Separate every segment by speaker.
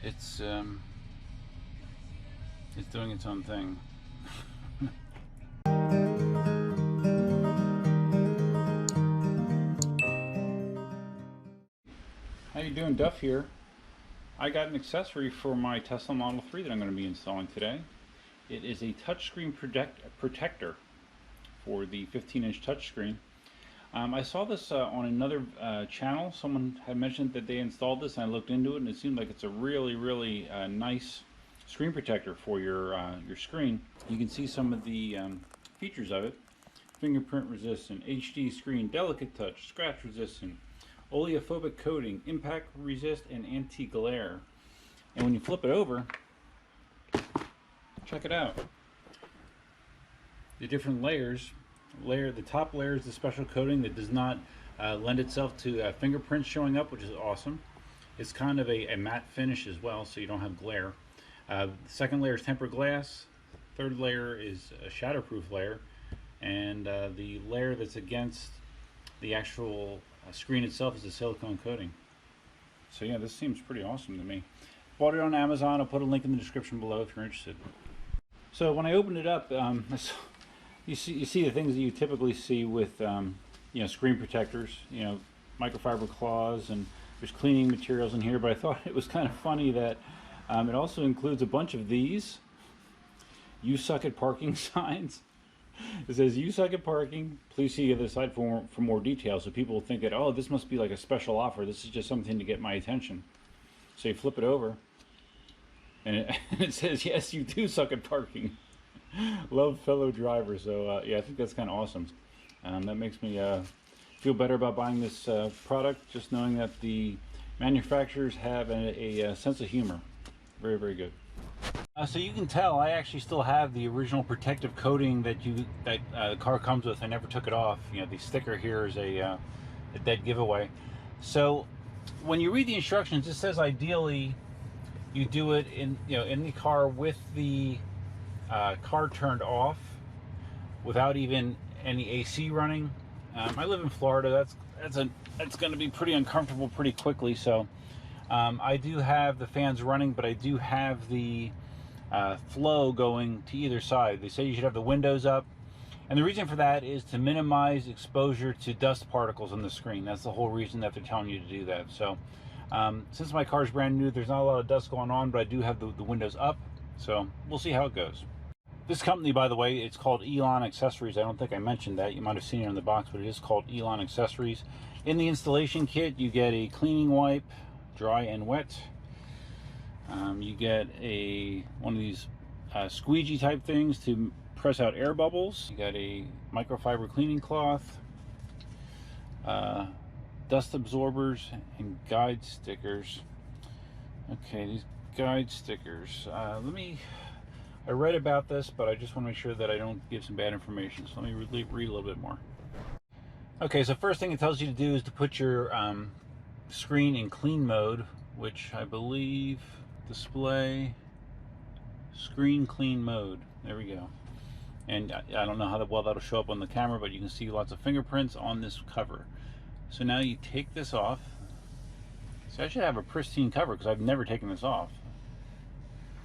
Speaker 1: it's doing its own thing. How you doing, Duff here? I got an accessory for my Tesla Model 3 that I'm going to be installing today. It is a touchscreen protector for the 15-inch touchscreen. I saw this on another channel. Someone had mentioned that they installed this, and I looked into it, and it seemed like it's a really nice screen protector for your screen. You can see some of the features of it. Fingerprint resistant, HD screen, delicate touch, scratch resistant, oleophobic coating, impact resist, and anti-glare. And when you flip it over, check it out. The different layers. The top layer is the special coating that does not lend itself to fingerprints showing up, which is awesome. It's kind of a matte finish as well, so you don't have glare. The second layer is tempered glass. Third layer is a shatterproof layer, and the layer that's against the actual screen itself is a silicone coating. So yeah, this seems pretty awesome to me. Bought it on Amazon. I'll put a link in the description below if you're interested. So when I opened it up, you see the things that you typically see with screen protectors, microfiber cloths, and there's cleaning materials in here. But I thought it was kind of funny that it also includes a bunch of these "You suck at parking" signs. It says "You suck at parking. Please see the other side for more details." So people will think that, oh, this must be like a special offer. This is just something to get my attention. So you flip it over, and it says, "Yes, you do suck at parking. Love, fellow drivers." So yeah, I think that's kind of awesome. That makes me feel better about buying this product, just knowing that the manufacturers have a sense of humor. Very good. So you can tell I actually still have the original protective coating that the car comes with. I never took it off. The sticker here is a dead giveaway. So when you read the instructions, it says ideally you do it in the car with the car turned off, without even any AC running. I live in Florida. That's going to be pretty uncomfortable pretty quickly. So I do have the fans running, but I do have the flow going to either side. They say you should have the windows up, and the reason for that is to minimize exposure to dust particles on the screen. That's the whole reason that they're telling you to do that. So since my car is brand new, there's not a lot of dust going on, but I do have the windows up, so we'll see how it goes. This company, by the way, it's called Elon Accessories. I don't think I mentioned that. You might have seen it on the box, but it is called Elon Accessories. In the installation kit, you get a cleaning wipe, dry and wet. You get one of these squeegee type things to press out air bubbles. You got a microfiber cleaning cloth, dust absorbers, and guide stickers. Okay, these guide stickers. I read about this, but I just want to make sure that I don't give some bad information. So let me read a little bit more. Okay, so first thing it tells you to do is to put your screen in clean mode, which I believe display screen clean mode. There we go. And I don't know how well that'll show up on the camera, but you can see lots of fingerprints on this cover. So now you take this off. So I should have a pristine cover because I've never taken this off.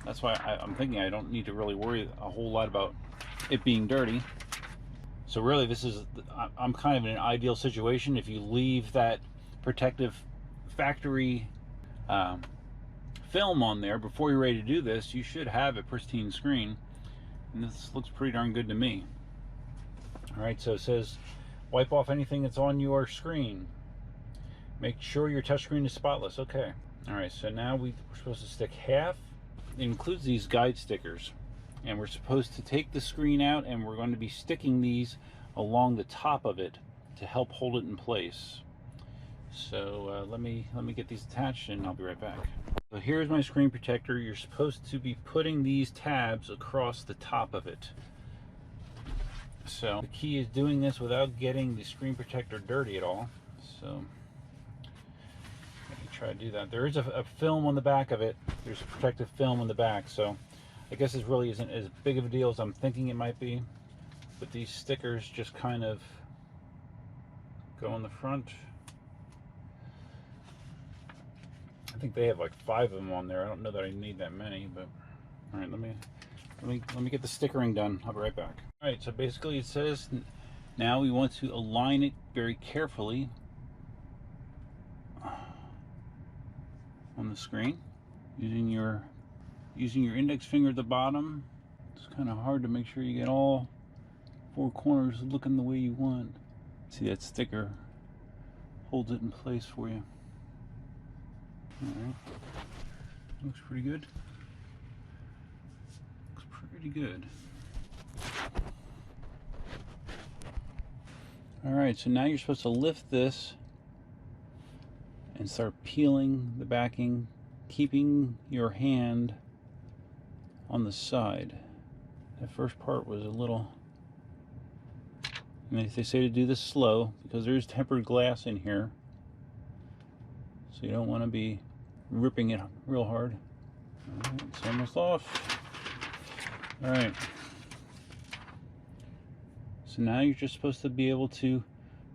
Speaker 1: That's why I'm thinking I don't need to really worry a whole lot about it being dirty. So really, I'm kind of in an ideal situation. If you leave that protective factory film on there before you're ready to do this, you should have a pristine screen. And this looks pretty darn good to me. All right, so it says, wipe off anything that's on your screen. Make sure your touchscreen is spotless. Okay. All right, so now we're supposed to stick half. It includes these guide stickers, and we're supposed to take the screen out, and we're going to be sticking these along the top of it to help hold it in place. So let me get these attached, and I'll be right back. So here's my screen protector. You're supposed to be putting these tabs across the top of it. So the key is doing this without getting the screen protector dirty at all. So try to do that. There is a film on the back of it. There's a protective film on the back, so I guess this really isn't as big of a deal as I'm thinking it might be. But these stickers just kind of go on the front. I think they have like 5 of them on there. I don't know that I need that many, but all right, let me get the stickering done. I'll be right back. All right, so basically it says now we want to align it very carefully on the screen using your index finger at the bottom. It's kind of hard to make sure you get all 4 corners looking the way you want. See, that sticker holds it in place for you. Alright, looks pretty good. Looks pretty good. Alright, so now you're supposed to lift this and start peeling the backing, keeping your hand on the side. That first part was a little, and they say to do this slow because there's tempered glass in here, so you don't want to be ripping it real hard. All right, it's almost off. All right, so now you're just supposed to be able to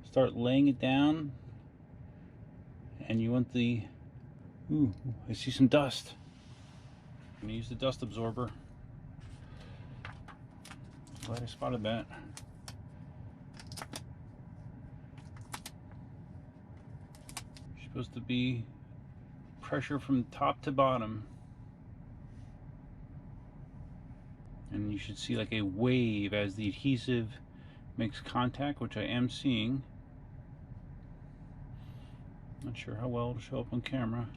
Speaker 1: start laying it down, and you want the, ooh, I see some dust. I'm gonna use the dust absorber. Glad I spotted that. You're supposed to be pressure from top to bottom, and you should see like a wave as the adhesive makes contact, which I am seeing. Not sure how well it'll show up on camera.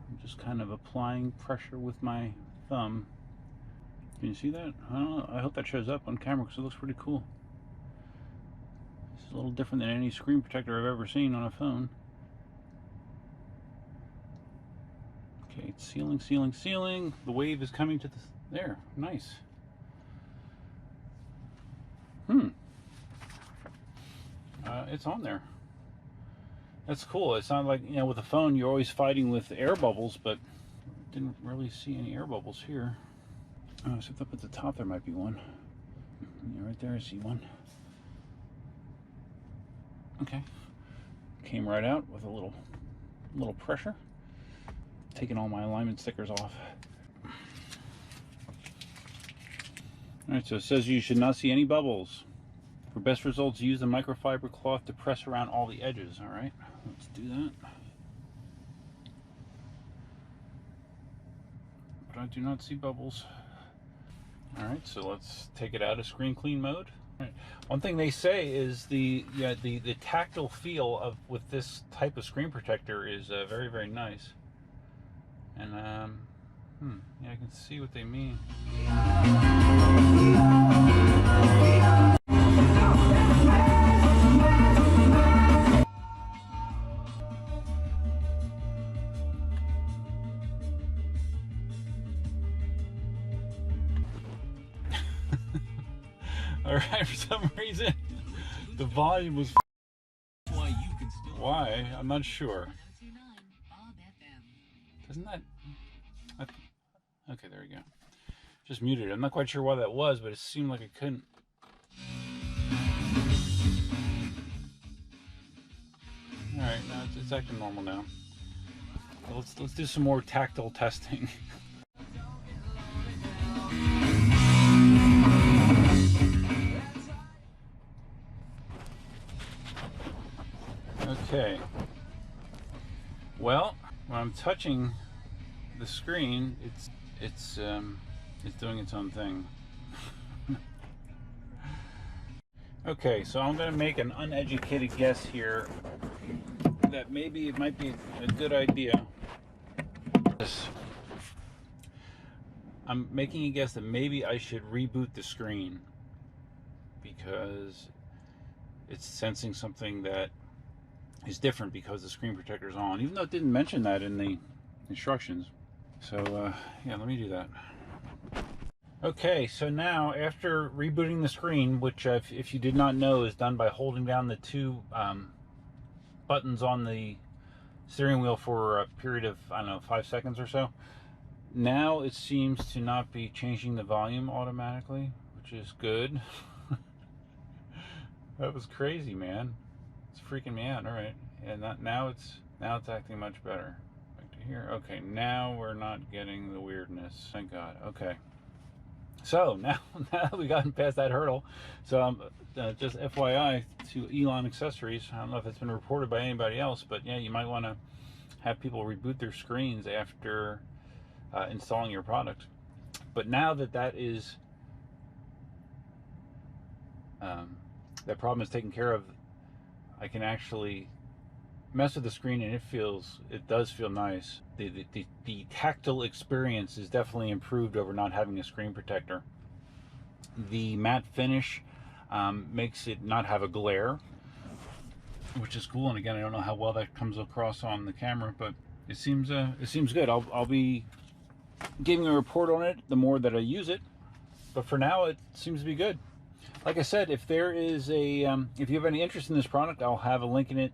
Speaker 1: I'm just kind of applying pressure with my thumb. Can you see that? I don't know. I hope that shows up on camera because it looks pretty cool. It's a little different than any screen protector I've ever seen on a phone. Okay, it's sealing, sealing, sealing. The wave is coming to the... There, nice. It's on there. That's cool. It's not like, you know, with a phone you're always fighting with air bubbles, but didn't really see any air bubbles here. Oh, except up at the top there might be one. Yeah, right there I see one. Okay. Came right out with a little pressure. Taking all my alignment stickers off. Alright, so it says you should not see any bubbles. For best results, use the microfiber cloth to press around all the edges. Alright, let's do that. But I do not see bubbles. Alright, so let's take it out of screen clean mode. Right. One thing they say is the tactile feel of with this type of screen protector is very, very nice. And yeah, I can see what they mean. Alright, for some reason the volume was why? I'm not sure. Doesn't that... Okay, there we go. Just muted it. I'm not quite sure why that was, but it seemed like it couldn't. Alright, no, it's acting normal now. So let's do some more tactile testing. Okay. Well, when I'm touching the screen, it's doing its own thing. Okay, so I'm going to make an uneducated guess here that maybe it might be a good idea. I'm making a guess that maybe I should reboot the screen because it's sensing something that is different because the screen protector is on, even though it didn't mention that in the instructions. So yeah, let me do that. Okay, so now after rebooting the screen, which if you did not know is done by holding down the 2 buttons on the steering wheel for a period of, I don't know, 5 seconds or so, now it seems to not be changing the volume automatically, which is good. That was crazy, man. It's freaking me out. All right, and now Now it's acting much better. Back to here. Okay, now we're not getting the weirdness. Thank God. Okay. So now we've gotten past that hurdle. So just FYI to Elon Accessories, I don't know if it's been reported by anybody else, but yeah, you might want to have people reboot their screens after installing your product. But now that that is that problem is taken care of, I can actually mess with the screen, and it does feel nice. The tactile experience is definitely improved over not having a screen protector. The matte finish makes it not have a glare, which is cool. And again, I don't know how well that comes across on the camera, but it seems good. I'll be giving a report on it the more that I use it, but for now it seems to be good. Like I said, if there is if you have any interest in this product, I'll have a link in it.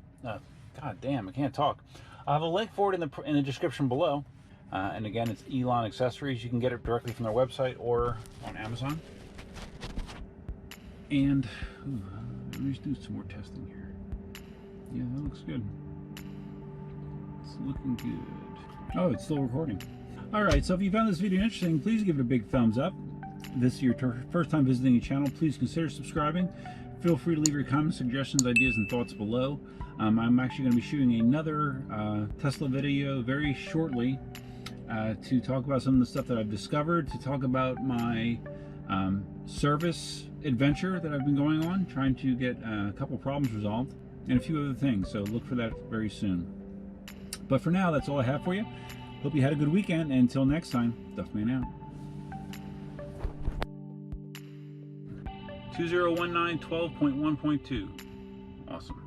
Speaker 1: God damn, I can't talk. I'll have a link for it in the description below. And again, it's Elon Accessories. You can get it directly from their website or on Amazon. And let me just do some more testing here. Yeah, that looks good. It's looking good. Oh, it's still recording. All right, so if you found this video interesting, please give it a big thumbs up. If this is your first time visiting the channel, please consider subscribing. Feel free to leave your comments, suggestions, ideas, and thoughts below. I'm actually going to be shooting another Tesla video very shortly to talk about some of the stuff that I've discovered, to talk about my service adventure that I've been going on, trying to get a couple problems resolved, and a few other things. So look for that very soon. But for now, that's all I have for you. Hope you had a good weekend, and until next time, Duffman out. 2019 12.1.2. Awesome.